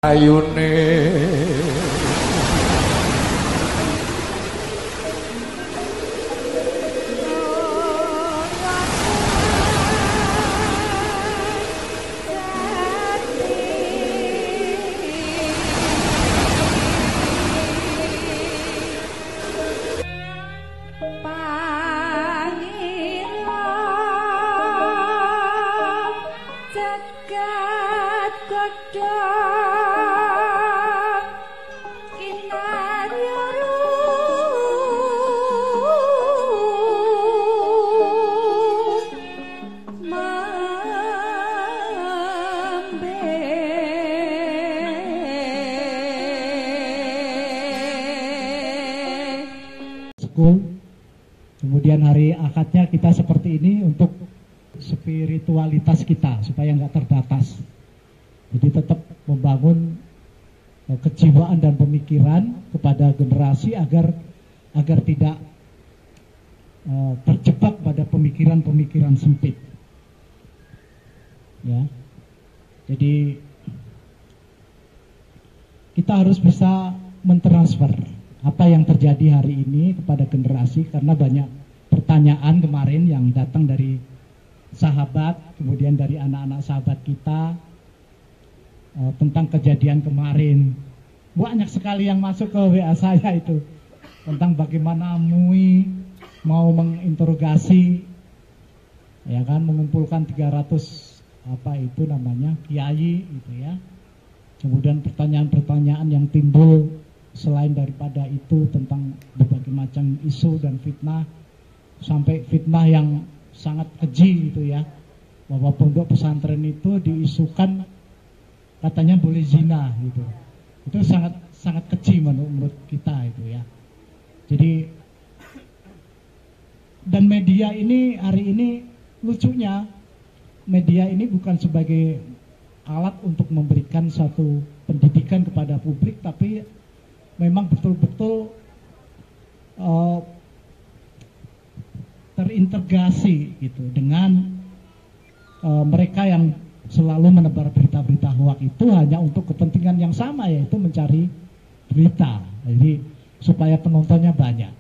ayune kemudian hari akadnya kita seperti ini untuk spiritualitas kita supaya nggak terbatas. Jadi tetap membangun kejiwaan dan pemikiran kepada generasi agar tidak terjebak pada pemikiran-pemikiran sempit. Ya, jadi kita harus bisa mentransfer apa yang terjadi hari ini kepada generasi, karena banyak pertanyaan kemarin yang datang dari sahabat, kemudian dari anak-anak sahabat kita tentang kejadian kemarin. Banyak sekali yang masuk ke WA saya itu tentang bagaimana MUI mau menginterogasi, ya kan, mengumpulkan 300 kiai gitu ya. Kemudian pertanyaan-pertanyaan yang timbul selain daripada itu tentang berbagai macam isu dan fitnah, sampai fitnah yang sangat keji gitu ya, bahwa pondok pesantren itu diisukan katanya boleh zina gitu. Itu sangat keji menurut kita itu ya. Jadi, dan media ini hari ini lucunya, media ini bukan sebagai alat untuk memberikan satu pendidikan kepada publik, tapi memang betul-betul terintegrasi gitu dengan mereka yang selalu menebar berita-berita hoak itu hanya untuk kepentingan yang sama, yaitu mencari berita. Jadi supaya penontonnya banyak.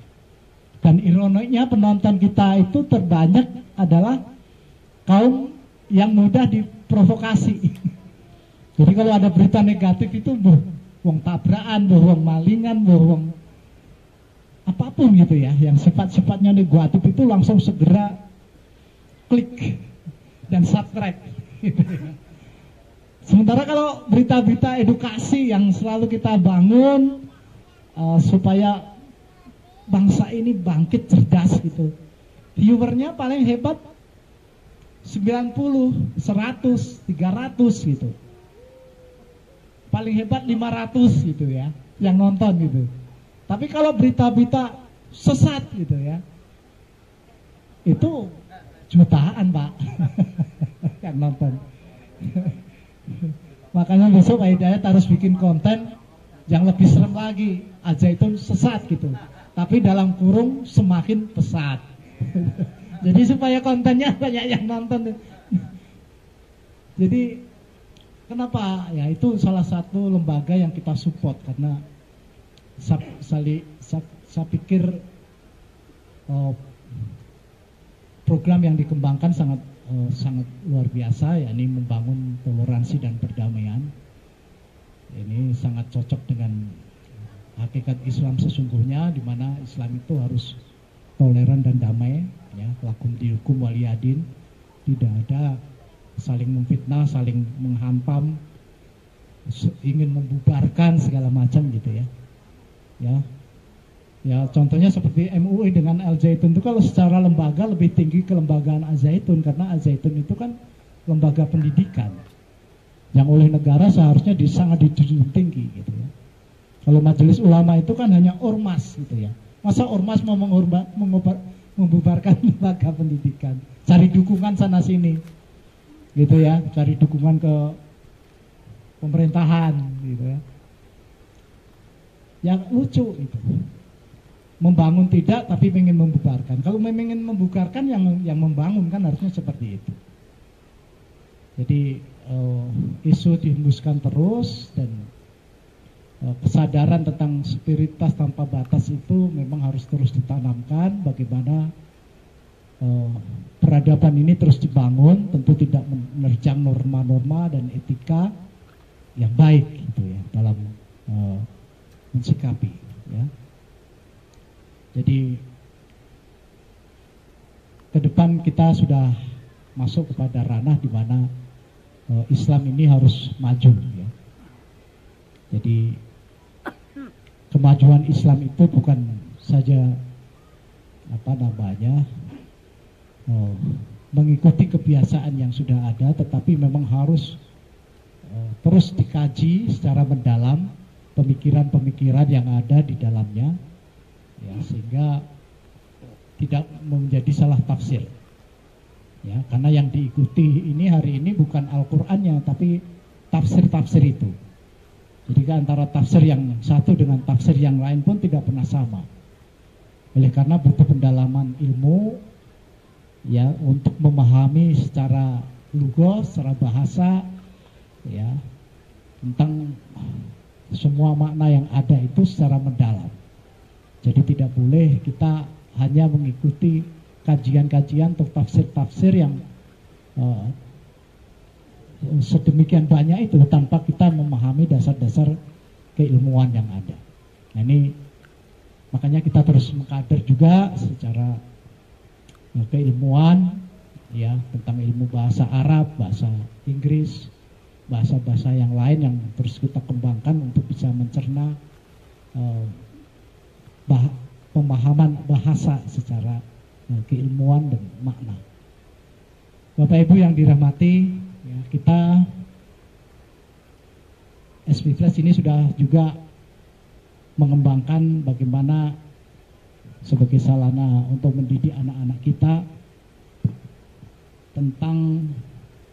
Dan ironinya penonton kita itu terbanyak adalah kaum yang mudah diprovokasi. Jadi kalau ada berita negatif itu wong tabrakan, wong malingan, wong apapun gitu ya, yang sifat-sifatnya negatif itu langsung segera klik dan subscribe gitu ya. Sementara kalau berita-berita edukasi yang selalu kita bangun supaya bangsa ini bangkit cerdas gitu, viewernya paling hebat 90, 100, 300 gitu. Paling hebat 500 gitu ya, yang nonton gitu. Tapi kalau berita-berita sesat gitu ya, itu jutaan Pak yang nonton. Makanya besok Pak Hidayat harus bikin konten yang lebih serem lagi, Al-Zaitun sesat gitu, tapi dalam kurung semakin pesat. Jadi supaya kontennya banyak yang nonton. Jadi kenapa? Ya itu salah satu lembaga yang kita support, karena saya pikir program yang dikembangkan sangat luar biasa, yakni membangun toleransi dan perdamaian. Ini sangat cocok dengan hakikat Islam sesungguhnya, di mana Islam itu harus toleran dan damai, ya, lakum dinukum waliyadin, tidak ada saling memfitnah, saling menghantam, ingin membubarkan segala macam gitu ya. Ya contohnya seperti MUI dengan Al-Zaitun itu, kalau secara lembaga lebih tinggi kelembagaan Al-Zaitun, karena Al-Zaitun itu kan lembaga pendidikan yang oleh negara seharusnya sangat dijunjung tinggi gitu ya. Kalau Majelis Ulama itu kan hanya ormas gitu ya. Masa ormas mau membubarkan lembaga pendidikan, cari dukungan sana sini gitu ya, cari dukungan ke pemerintahan gitu ya. Yang lucu itu, membangun tidak tapi ingin membubarkan. Kalau ingin membubarkan, yang membangun kan harusnya seperti itu. Jadi isu dihembuskan terus dan kesadaran tentang spiritualitas tanpa batas itu memang harus terus ditanamkan. Bagaimana peradaban ini terus dibangun, tentu tidak menerjang norma-norma dan etika yang baik gitu ya dalam mensikapi ya. Jadi ke depan kita sudah masuk kepada ranah di mana Islam ini harus maju ya. Jadi kemajuan Islam itu bukan saja mengikuti kebiasaan yang sudah ada, tetapi memang harus terus dikaji secara mendalam pemikiran-pemikiran yang ada di dalamnya ya, sehingga tidak menjadi salah tafsir ya, karena yang diikuti ini hari ini bukan Al-Qur'annya tapi tafsir-tafsir itu. Jadi antara tafsir yang satu dengan tafsir yang lain pun tidak pernah sama. Oleh karena butuh pendalaman ilmu ya untuk memahami secara lugos, secara bahasa ya tentang semua makna yang ada itu secara mendalam. Jadi tidak boleh kita hanya mengikuti kajian-kajian atau tafsir-tafsir yang sedemikian banyak itu tanpa kita memahami dasar-dasar keilmuan yang ada. Nah ini makanya kita terus mengkader juga secara keilmuan ya tentang ilmu bahasa Arab, bahasa Inggris, bahasa-bahasa yang lain yang terus kita kembangkan untuk bisa mencerna pemahaman bahasa secara keilmuan dan makna. Bapak Ibu yang dirahmati, ya, kita SPFlash ini sudah juga mengembangkan bagaimana sebagai sarana untuk mendidik anak-anak kita tentang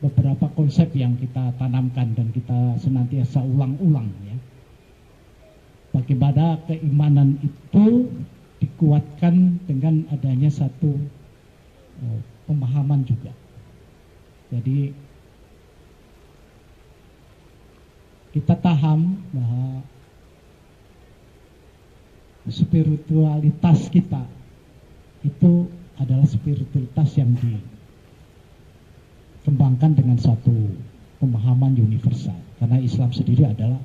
beberapa konsep yang kita tanamkan dan kita senantiasa ulang-ulang ya. Bagaimana keimanan itu dikuatkan dengan adanya satu pemahaman juga. Jadi kita paham bahwa spiritualitas kita itu adalah spiritualitas yang dikembangkan dengan satu pemahaman universal, karena Islam sendiri adalah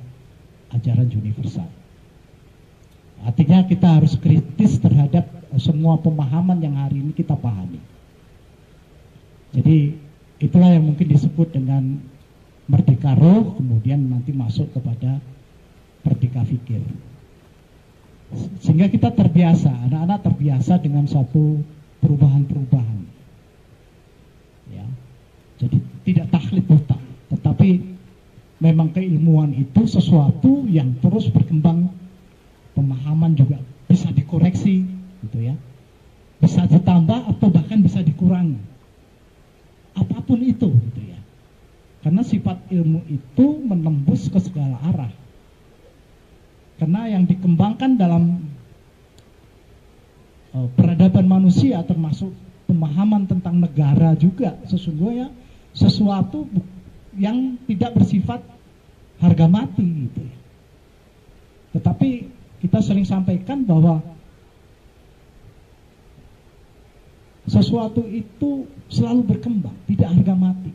ajaran universal. Artinya kita harus kritis terhadap semua pemahaman yang hari ini kita pahami. Jadi itulah yang mungkin disebut dengan merdeka roh, kemudian nanti masuk kepada merdeka fikir. Sehingga kita terbiasa, anak-anak terbiasa dengan satu perubahan-perubahan. Ya. Jadi tidak taklid buta, tetapi memang keilmuan itu sesuatu yang terus berkembang, pemahaman juga bisa dikoreksi, gitu ya. Bisa ditambah atau bahkan bisa dikurangi. Apapun itu, gitu ya. Karena sifat ilmu itu menembus ke segala arah. Karena yang dikembangkan dalam peradaban manusia termasuk pemahaman tentang negara juga sesungguhnya sesuatu yang tidak bersifat harga mati gitu ya. Tetapi kita sering sampaikan bahwa sesuatu itu selalu berkembang, tidak harga mati.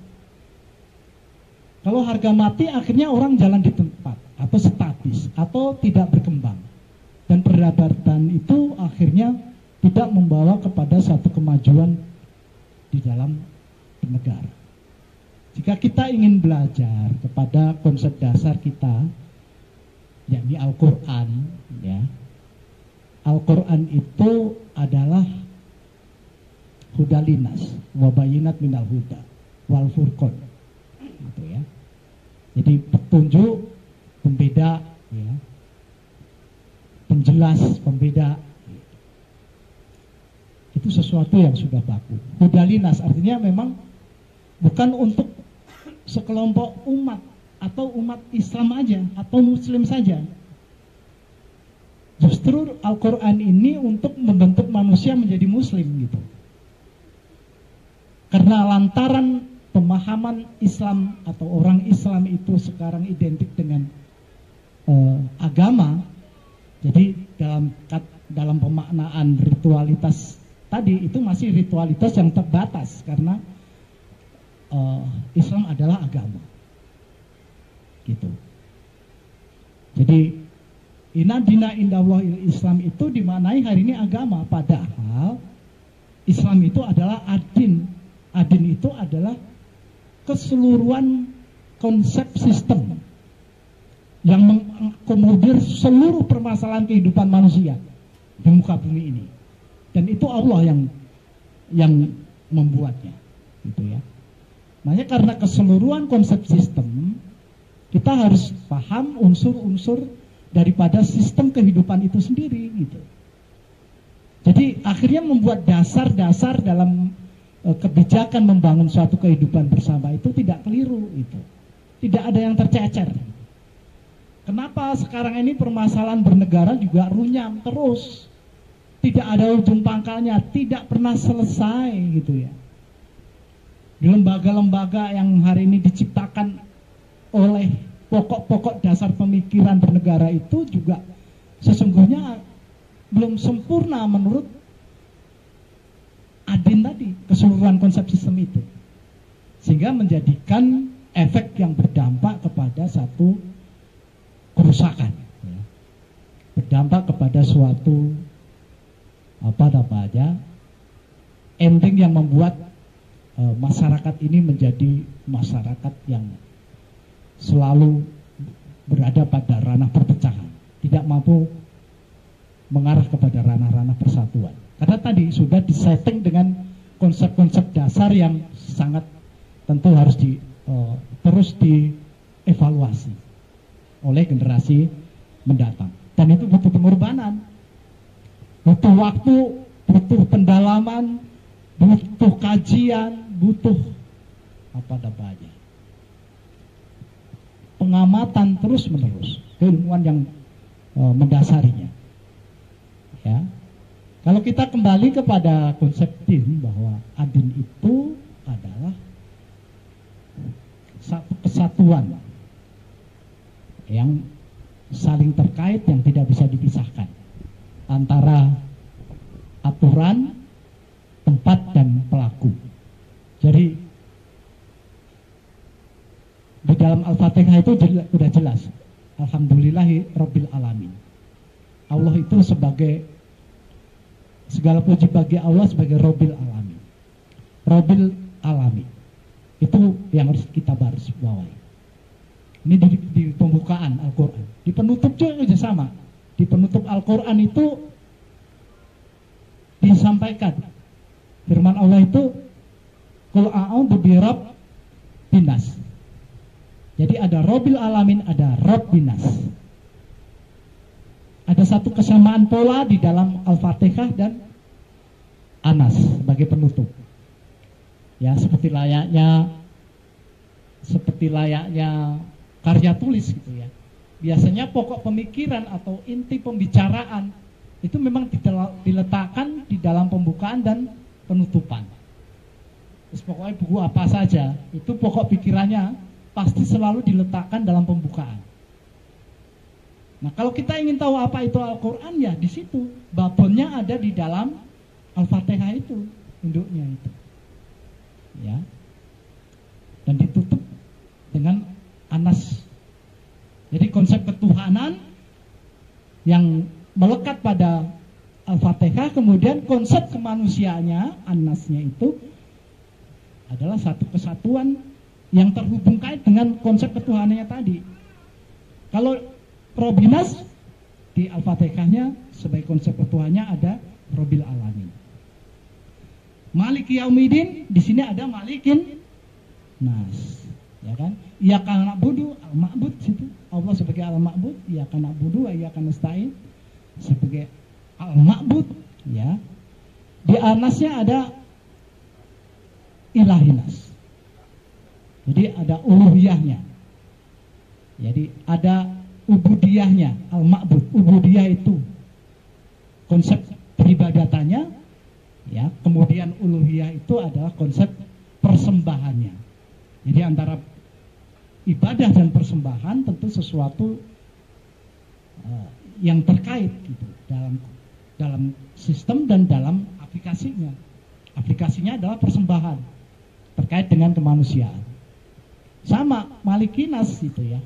Kalau harga mati akhirnya orang jalan di tempat atau statis atau tidak berkembang, dan peradaban itu akhirnya tidak membawa kepada satu kemajuan di dalam bernegara. Jika kita ingin belajar kepada konsep dasar kita, yakni Al-Quran, ya, Al-Quran itu adalah hudalinas wabayinat minal huda wal furqan, gitu ya. Jadi petunjuk, pembeda, ya, penjelas, pembeda, itu sesuatu yang sudah baku. Hudalinas artinya memang bukan untuk sekelompok umat atau umat Islam aja atau Muslim saja. Justru Al-Quran ini untuk membentuk manusia menjadi Muslim gitu. Karena lantaran pemahaman Islam atau orang Islam itu sekarang identik dengan agama. Jadi dalam pemaknaan ritualitas tadi itu masih ritualitas yang terbatas karena Islam adalah agama. Gitu. Jadi inna dina indallah Islam itu dimaknai hari ini agama, padahal Islam itu adalah adin. Adin itu adalah keseluruhan konsep sistem yang mengakomodir seluruh permasalahan kehidupan manusia di muka bumi ini. Dan itu Allah yang membuatnya, gitu ya. Makanya karena keseluruhan konsep sistem, kita harus paham unsur-unsur daripada sistem kehidupan itu sendiri, gitu. Jadi akhirnya membuat dasar-dasar dalam kebijakan membangun suatu kehidupan bersama itu tidak keliru, itu. Tidak ada yang tercecer. Kenapa sekarang ini permasalahan bernegara juga runyam terus, tidak ada ujung pangkalnya, tidak pernah selesai, gitu ya. Di lembaga-lembaga yang hari ini diciptakan oleh pokok-pokok dasar pemikiran bernegara itu juga sesungguhnya belum sempurna menurut adin tadi, keseluruhan konsep sistem itu, sehingga menjadikan efek yang berdampak kepada satu kerusakan, ya. Berdampak kepada suatu ending yang membuat masyarakat ini menjadi masyarakat yang selalu berada pada ranah perpecahan, tidak mampu mengarah kepada ranah-ranah persatuan. Karena tadi sudah disetting dengan konsep-konsep dasar yang sangat tentu harus terus dievaluasi oleh generasi mendatang. Dan itu butuh pengorbanan, butuh waktu, butuh pendalaman, butuh kajian, butuh pengamatan terus-menerus, keilmuan yang mendasarinya. Ya. Kalau kita kembali kepada konsep din, bahwa adin itu adalah satu kesatuan yang saling terkait, yang tidak bisa dipisahkan antara aturan, tempat, dan pelaku. Jadi di dalam Al-Fatihah itu sudah jelas, Alhamdulillahi Rabbil Alamin. Allah itu sebagai, segala puji bagi Allah sebagai Rabbil Alamin. Rabbil Alamin itu yang harus kita baris bawahi. Ini di pembukaan Al-Quran. Di penutup juga sama. Di penutup Al-Quran itu disampaikan firman Allah itu Qul a'udzu birabbin nas. Jadi ada Rabbil Alamin, ada Rabbin nas. Ada satu kesamaan pola di dalam Al-Fatihah dan Anas sebagai penutup. Ya, seperti layaknya karya tulis, gitu ya. Biasanya pokok pemikiran atau inti pembicaraan itu memang diletakkan di dalam pembukaan dan penutupan. Terus pokoknya buku apa saja, itu pokok pikirannya pasti selalu diletakkan dalam pembukaan. Nah, kalau kita ingin tahu apa itu Al-Quran, ya di situ babonnya ada di dalam Al-Fatihah itu, induknya itu, ya. Dan ditutup dengan Anas. Jadi konsep ketuhanan yang melekat pada Al-Fatihah, kemudian konsep kemanusiaannya, Anasnya itu adalah satu kesatuan yang terhubung kait dengan konsep ketuhanannya tadi. Kalau Robinas di Al-Fatihahnya sebagai konsep ketuhannya ada Rabbil Alamin. Maliki Yaumidin di sini ada Malikin Nas, ya kan? Iyyaka na'budu, al-ma'bud situ. Allah sebagai al-ma'bud, iyyaka na'budu wa iyyaka nasta'in sebagai al-ma'bud, ya. Di Anasnya ada Ilahinas. Jadi ada uluhiyahnya. Jadi ada ubudiyahnya, al-ma'bud. Ubudiyah itu konsep peribadatannya, ya. Kemudian uluhiyah itu adalah konsep persembahannya. Jadi antara ibadah dan persembahan tentu sesuatu yang terkait gitu dalam sistem dan dalam aplikasinya. Aplikasinya adalah persembahan terkait dengan kemanusiaan. Sama Malikinas gitu ya,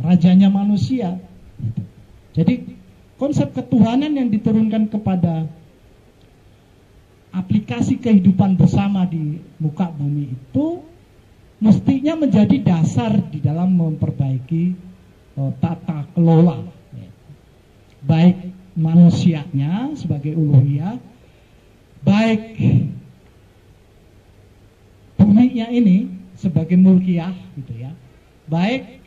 rajanya manusia gitu. Jadi konsep ketuhanan yang diturunkan kepada aplikasi kehidupan bersama di muka bumi itu mestinya menjadi dasar di dalam memperbaiki tata kelola, baik manusianya sebagai uluhiyah, baik buminya ini sebagai mulkiyah gitu ya, baik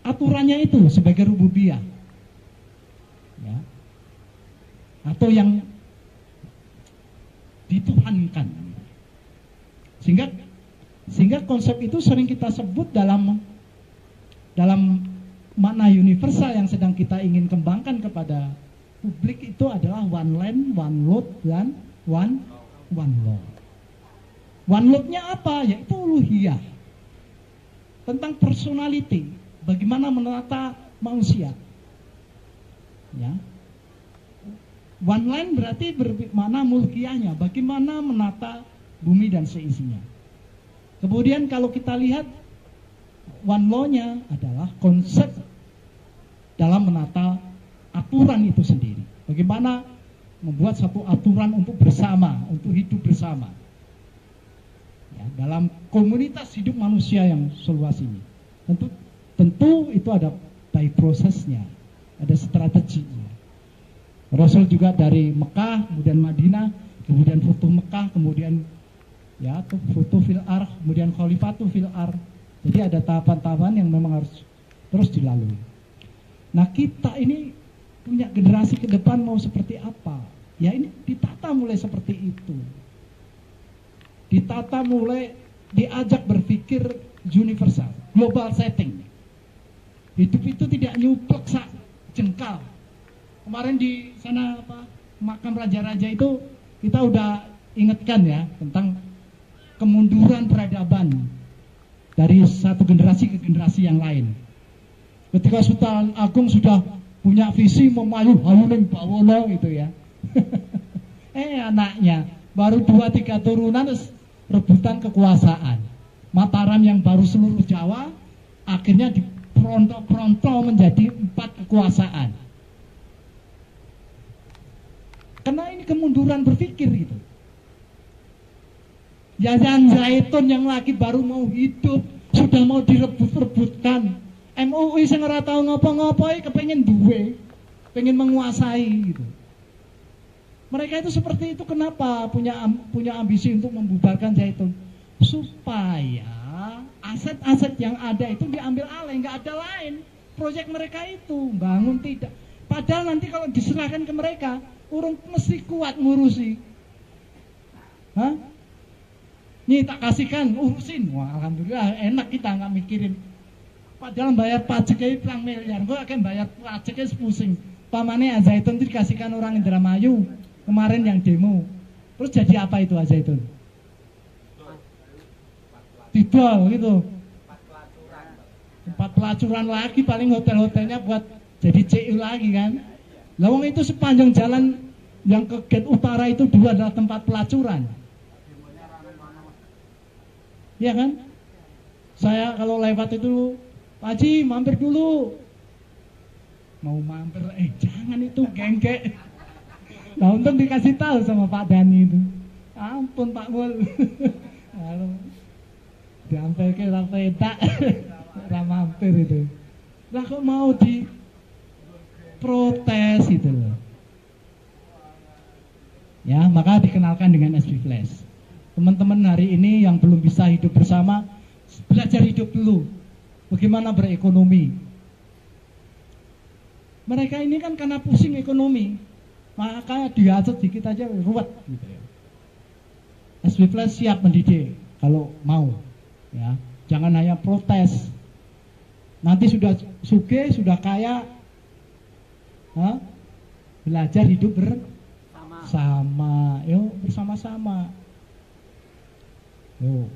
aturannya itu sebagai rububiyah ya, atau yang dituhankan. Sehingga konsep itu sering kita sebut dalam makna universal yang sedang kita ingin kembangkan kepada publik itu adalah one land, one Lord, dan one law. One Lord-nya apa? Yaitu uluhiyah. Tentang personality, bagaimana menata manusia. Ya. One land berarti bermakna mulkiyahnya, bagaimana menata bumi dan seisinya. Kemudian kalau kita lihat one law-nya adalah konsep dalam menata aturan itu sendiri. Bagaimana membuat satu aturan untuk bersama, untuk hidup bersama. Ya, dalam komunitas hidup manusia yang seluas ini. Tentu itu ada by prosesnya, ada strateginya. Rasul juga dari Mekah, kemudian Madinah, kemudian Futuh Mekah, kemudian ya Futuh fil Ar, kemudian Khalifatu fil Ar. Jadi ada tahapan-tahapan yang memang harus terus dilalui. Nah kita ini punya generasi ke depan mau seperti apa? Ya ini ditata mulai seperti itu. Ditata mulai diajak berpikir universal, global setting. Hidup itu tidak nyuplek sak jengkal. Kemarin di sana makam raja-raja itu kita udah ingatkan ya tentang kemunduran peradaban dari satu generasi ke generasi yang lain. Ketika Sultan Agung sudah punya visi memayu-hayuning bawono gitu ya. Anaknya baru 2-3 turunan rebutan kekuasaan. Mataram yang baru seluruh Jawa akhirnya diperontok-perontok menjadi 4 kekuasaan. Karena ini kemunduran berpikir gitu. Yayan Zaitun yang lagi baru mau hidup sudah mau direbut-rebutkan. MUI sing ora tau ngopo-ngopo kepengen duwe, pengen menguasai gitu. Mereka itu seperti itu kenapa punya ambisi untuk membubarkan Zaitun supaya aset-aset yang ada itu diambil alih, nggak ada lain. Proyek mereka itu bangun tidak. Padahal nanti kalau diserahkan ke mereka, urung mesti kuat ngurusi. Hah? Nih tak kasihkan, urusin. Wah, alhamdulillah enak kita nggak mikirin. Padahal bayar pajaknya 1 miliar, gue akan bayar pajaknya pusing. Pamannya Zaitun itu dikasihkan orang Indramayu kemarin yang demo. Terus jadi apa itu Zaitun? Didol gitu. 4 pelacuran lagi, paling hotel-hotelnya buat jadi CU lagi kan. Lawang itu sepanjang jalan yang ke gate utara itu 2 adalah tempat pelacuran. Iya kan? Saya kalau lewat itu, Pak Haji mampir dulu. Mau mampir, jangan itu gengke. Nah untung dikasih tahu sama Pak Dani itu. Ampun Pak Mul. Lalu diampir ke tak mampir itu. Lah kok mau diprotes itu loh. Ya, maka dikenalkan dengan SB Flash. Teman-teman hari ini yang belum bisa hidup bersama, belajar hidup dulu. Bagaimana berekonomi. Mereka ini kan karena pusing ekonomi, maka dihasut dikit aja ruwet gitu ya. SB Flash siap mendidik kalau mau. Ya, jangan hanya protes. Nanti sudah sugih, sudah kaya, belajar hidup bersama. Yuk bersama-sama. Yuk,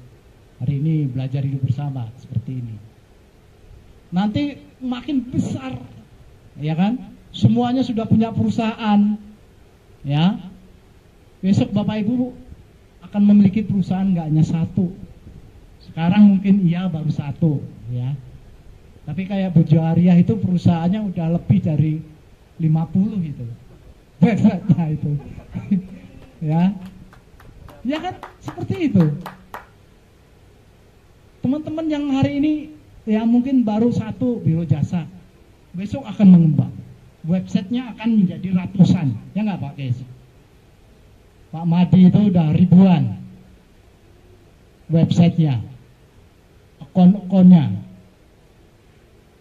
hari ini belajar hidup bersama seperti ini. nanti makin besar, ya kan? Semuanya sudah punya perusahaan, ya. Besok Bapak Ibu akan memiliki perusahaan nggak hanya satu. Sekarang mungkin iya baru satu, ya. Tapi kayak Bojo Arya itu perusahaannya udah lebih dari 50 itu. Website-nya itu. Ya. Ya kan seperti itu. Teman-teman yang hari ini ya mungkin baru satu biro jasa, besok akan mengembang. Websitenya akan menjadi ratusan, ya nggak Pak Kes? Pak Madi itu udah ribuan websitenya, akun-akunnya.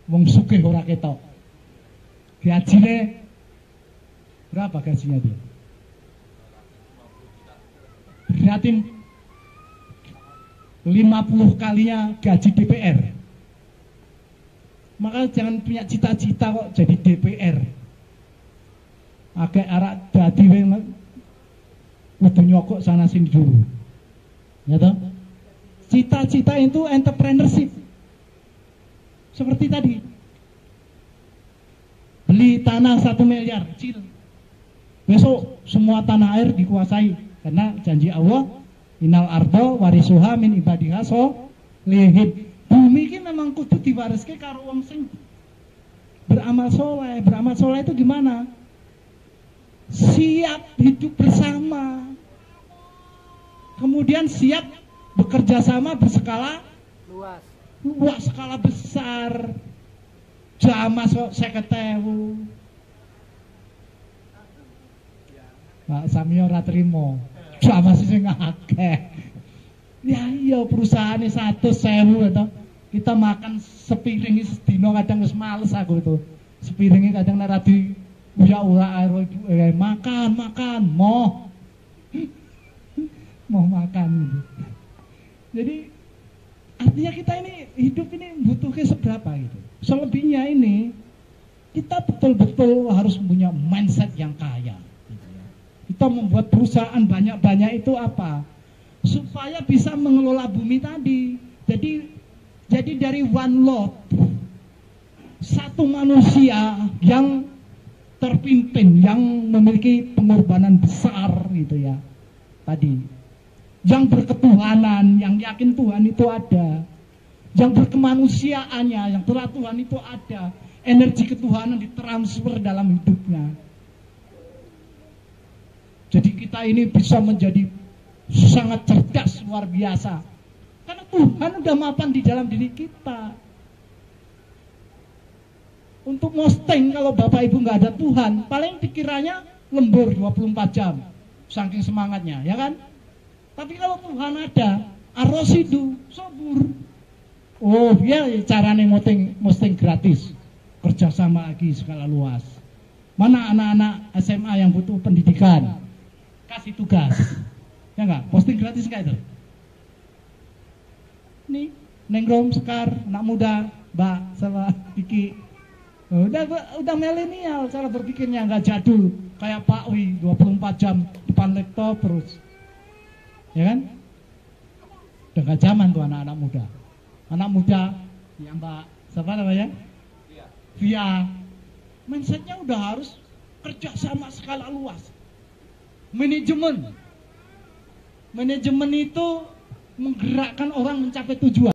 Wong sugih ora ketok. Gajinya berapa gajinya dia? Berarti 50 kalinya gaji DPR. Maka jangan punya cita-cita kok jadi DPR. Agak arak dadi kudu nyokok sana sini dulu. Ya toh? Cita-cita itu entrepreneurship. Seperti tadi. Beli tanah 1 miliar, kecil. Besok semua tanah air dikuasai karena janji Allah, innal ardo warisuha min ibadiha solihid. Bumi ini memang kudu diwariske karo wong sing beramal soleh. Beramal soleh itu gimana? Siap hidup bersama, kemudian siap bekerja sama berskala luas, skala besar. Jamaah 50.000. Pak Samyo ora trimo. Jamaah sing akeh. Ya iya perusahaannya 100.000 itu. Kita makan sepiring sedino kadang wis males aku itu. Sepiringnya kadang ora di uya-uya makan mau makan gitu. Jadi artinya kita ini hidup ini butuhnya seberapa gitu. Selebihnya ini kita betul-betul harus punya mindset yang kaya. Gitu ya. Kita membuat perusahaan banyak-banyak itu apa? Supaya bisa mengelola bumi tadi. Jadi dari one lot, satu manusia yang terpimpin, yang memiliki pengorbanan besar gitu ya. Tadi, yang berketuhanan, yang yakin Tuhan itu ada, yang berkemanusiaannya, yang telah Tuhan itu ada, energi ketuhanan ditransfer dalam hidupnya. Jadi kita ini bisa menjadi sangat cerdas, luar biasa. Karena Tuhan udah mapan di dalam diri kita. Untuk posting kalau Bapak Ibu nggak ada Tuhan, paling pikirannya lembur 24 jam. Saking semangatnya, ya kan? Tapi kalau Tuhan ada, arosidu, sobur. Oh, dia caranya posting gratis. Kerjasama lagi skala luas. Mana anak-anak SMA yang butuh pendidikan? Kasih tugas. Ya enggak? Posting gratis enggak itu? Nih, Nengrom, Sekar, anak muda, Mbak, sama Kiki. Udah milenial cara berpikirnya, enggak jadul. Kayak Pak Wi, 24 jam depan laptop terus. Ya kan? Udah gak zaman tuh anak-anak muda. Anak muda, ya Mbak, siapa namanya? Via. Mindsetnya udah harus kerja sama skala luas. Manajemen itu menggerakkan orang mencapai tujuan.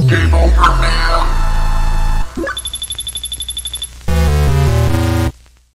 Game over, man.